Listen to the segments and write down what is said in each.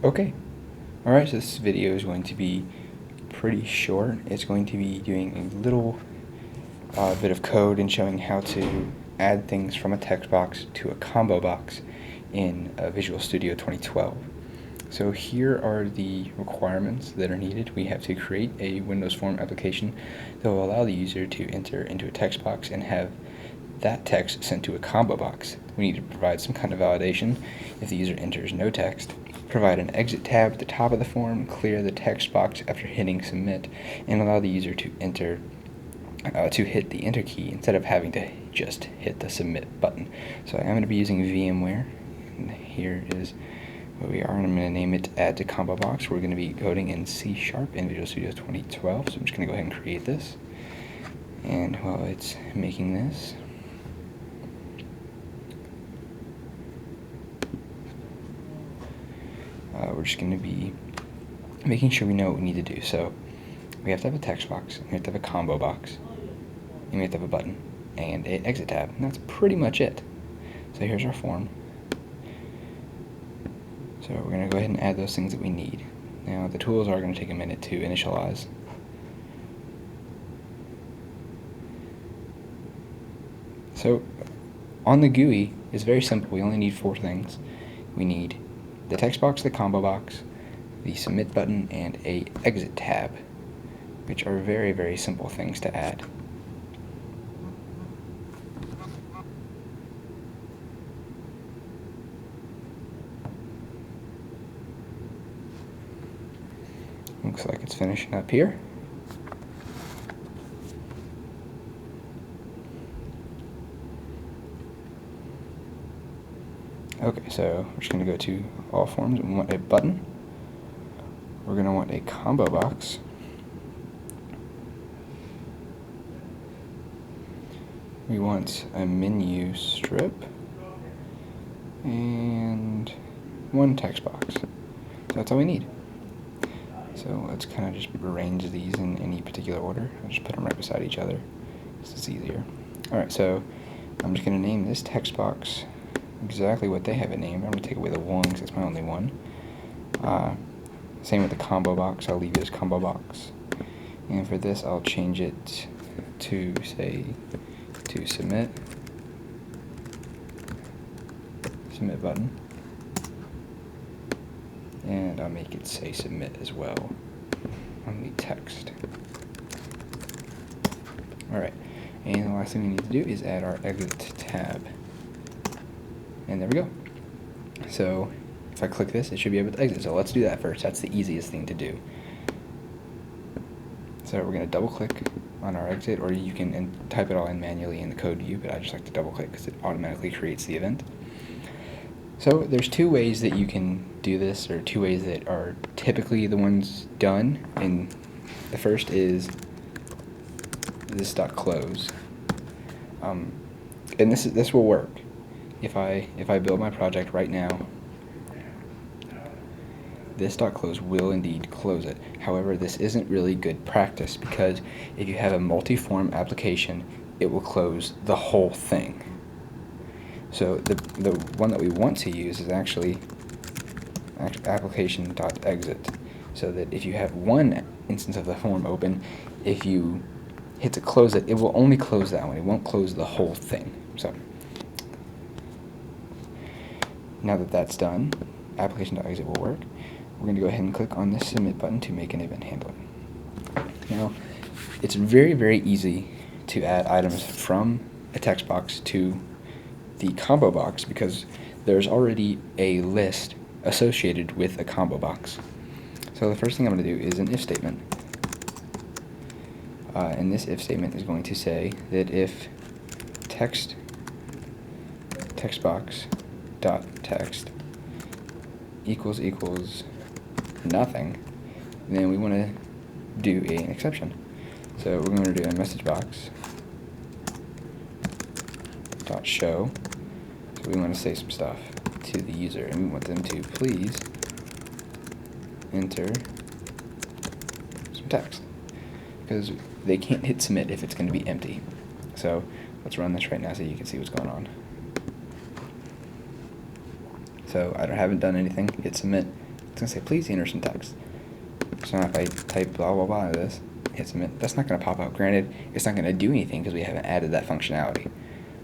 Okay, alright, so this video is going to be pretty short. It's going to be doing a little bit of code and showing how to add things from a text box to a combo box in Visual Studio 2012. So here are the requirements that are needed. We have to create a Windows Form application that will allow the user to enter into a text box and have that text sent to a combo box. We need to provide some kind of validation if the user enters no text. Provide an exit tab at the top of the form, clear the text box after hitting submit, and allow the user to hit the enter key instead of having to just hit the submit button. So I'm going to be using VMware, and here is where we are, and I'm going to name it add to combo box. We're going to be coding in C# in Visual Studio 2012, so I'm just going to go ahead and create this. And while it's making this, we're just going to be making sure we know what we need to do. So we have to have a text box, we have to have a combo box, and we have to have a button and an exit tab, and that's pretty much it. So here's our form. So we're going to go ahead and add those things that we need. Now the tools are going to take a minute to initialize. So on the GUI, it's very simple. We only need 4 things. We need the text box, the combo box, the submit button, and a exit tab, which are very, very simple things to add. Looks like it's finishing up here. Okay, so we're just going to go to all forms. We want a button. We're going to want a combo box. We want a menu strip and 1 text box. So that's all we need. So let's kind of just arrange these in any particular order. I'll just put them right beside each other. This is easier. Alright, so I'm just going to name this text box exactly what they have it named. I'm going to take away the 1 because it's my only one. Same with the combo box. I'll leave it as combo box. And for this, I'll change it to, say, to submit button. And I'll make it say submit as well on the text. Alright, and the last thing we need to do is add our exit tab. And there we go. So if I click this, it should be able to exit. So let's do that first. That's the easiest thing to do. So we're going to double click on our exit, or you can type it all in manually in the code view, but I just like to double click because it automatically creates the event. So there's 2 ways that you can do this, or 2 ways that are typically the ones done. And the first is this .close. And this will work. If I build my project right now, this .close will indeed close it. However, this isn't really good practice, because if you have a multi-form application, it will close the whole thing. So the one that we want to use is actually application.exit, so that if you have one instance of the form open, if you hit to close it, it will only close that one. It won't close the whole thing. So now that that's done, application.exit will work. We're going to go ahead and click on this submit button to make an event handler. Now, it's very, very easy to add items from a text box to the combo box, because there's already a list associated with a combo box. So the first thing I'm going to do is an if statement. And this if statement is going to say that if text box dot text equals nothing, then we want to do an exception. So we're going to do a message box dot show. So we want to say some stuff to the user, and we want them to please enter some text, because they can't hit submit if it's going to be empty. So let's run this right now so you can see what's going on. So I haven't done anything, hit submit, It's going to say, please enter some text. So now if I type blah, blah, blah into this, hit submit, that's not going to pop up. Granted, it's not going to do anything because we haven't added that functionality.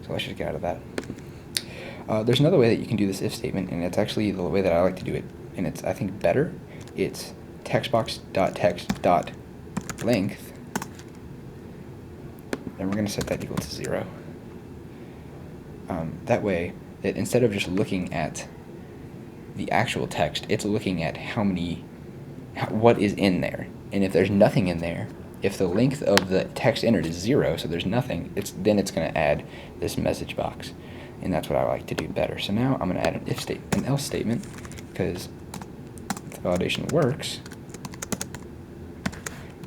So let's just get out of that. There's another way that you can do this if statement, and it's actually the way that I like to do it, and it's, I think, better. It's textbox.text.length, and we're going to set that equal to 0. That way, that instead of just looking at the actual text, it's looking at what is in there. And if there's nothing in there, if the length of the text entered is 0, so there's nothing, then it's going to add this message box. And that's what I like to do better. So now I'm going to add an else statement, because if the validation works,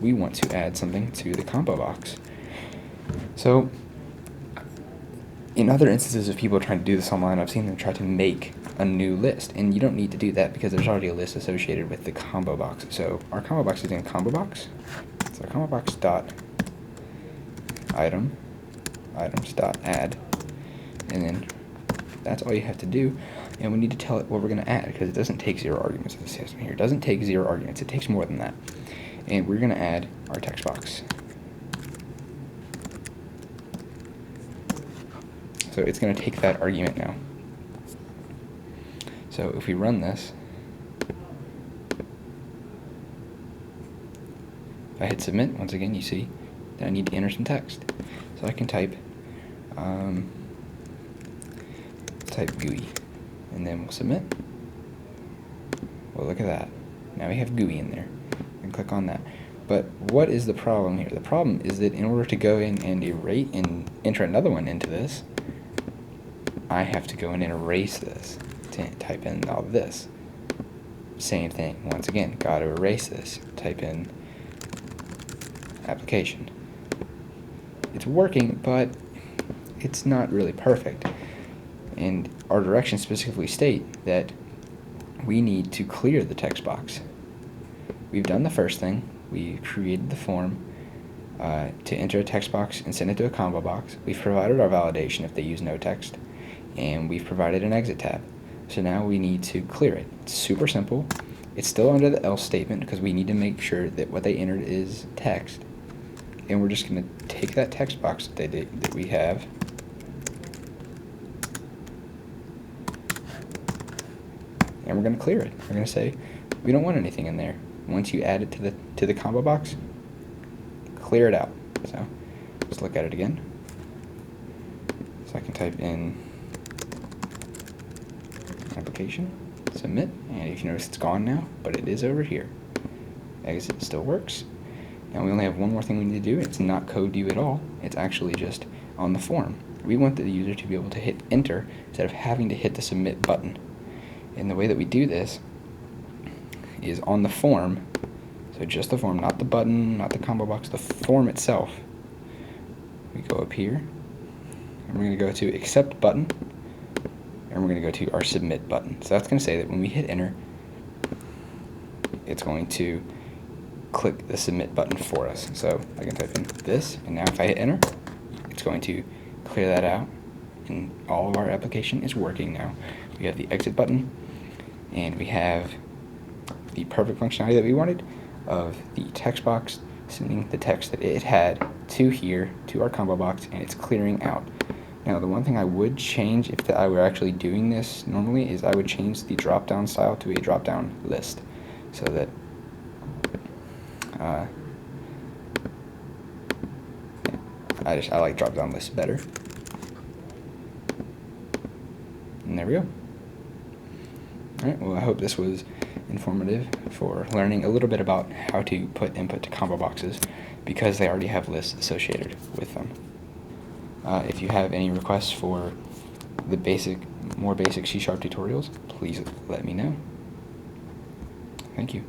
we want to add something to the combo box. So in other instances of people trying to do this online, I've seen them try to make a new list, and you don't need to do that because there's already a list associated with the combo box. So our combo box is in combo box. So combo box dot item items dot add, and then that's all you have to do. And we need to tell it what we're going to add, because it doesn't take 0 arguments. This system here, it doesn't take 0 arguments. It takes more than that. And we're going to add our text box. So it's going to take that argument now. So if we run this, if I hit submit, once again you see that I need to enter some text. So I can type GUI, and then we'll submit. Well, look at that. Now we have GUI in there. We can click on that. But what is the problem here? The problem is that in order to go in and erase and enter another one into this, I have to go in and erase this to type in all this. Same thing. Once again, got to erase this. Type in application. It's working, but it's not really perfect. And our directions specifically state that we need to clear the text box. We've done the first thing. We created the form to enter a text box and send it to a combo box. We've provided our validation if they use no text, and we've provided an exit tab. So now we need to clear it. It's super simple. It's still under the else statement because we need to make sure that what they entered is text. And we're just going to take that text box that we have, and we're going to clear it. We're going to say we don't want anything in there. Once you add it to the combo box, clear it out. So let's look at it again. So I can type in application, submit, and if you notice it's gone now, but it is over here. Exit still works. Now we only have one more thing we need to do. It's not code view at all. It's actually just on the form. We want the user to be able to hit enter instead of having to hit the submit button. And the way that we do this is on the form. So just the form, not the button, not the combo box, the form itself. We go up here, and we're going to go to accept button, and we're going to go to our submit button. So that's going to say that when we hit enter, it's going to click the submit button for us. So I can type in this, and now if I hit enter, it's going to clear that out, and all of our application is working now. We have the exit button, and we have the perfect functionality that we wanted of the text box sending the text that it had to here, to our combo box, and it's clearing out. Now the one thing I would change if I were actually doing this normally is I would change the drop-down style to a drop-down list, so that I like drop-down lists better. And there we go. Alright, well I hope this was informative for learning a little bit about how to put input to combo boxes, because they already have lists associated with them. If you have any requests for the more basic C# tutorials, please let me know. Thank you.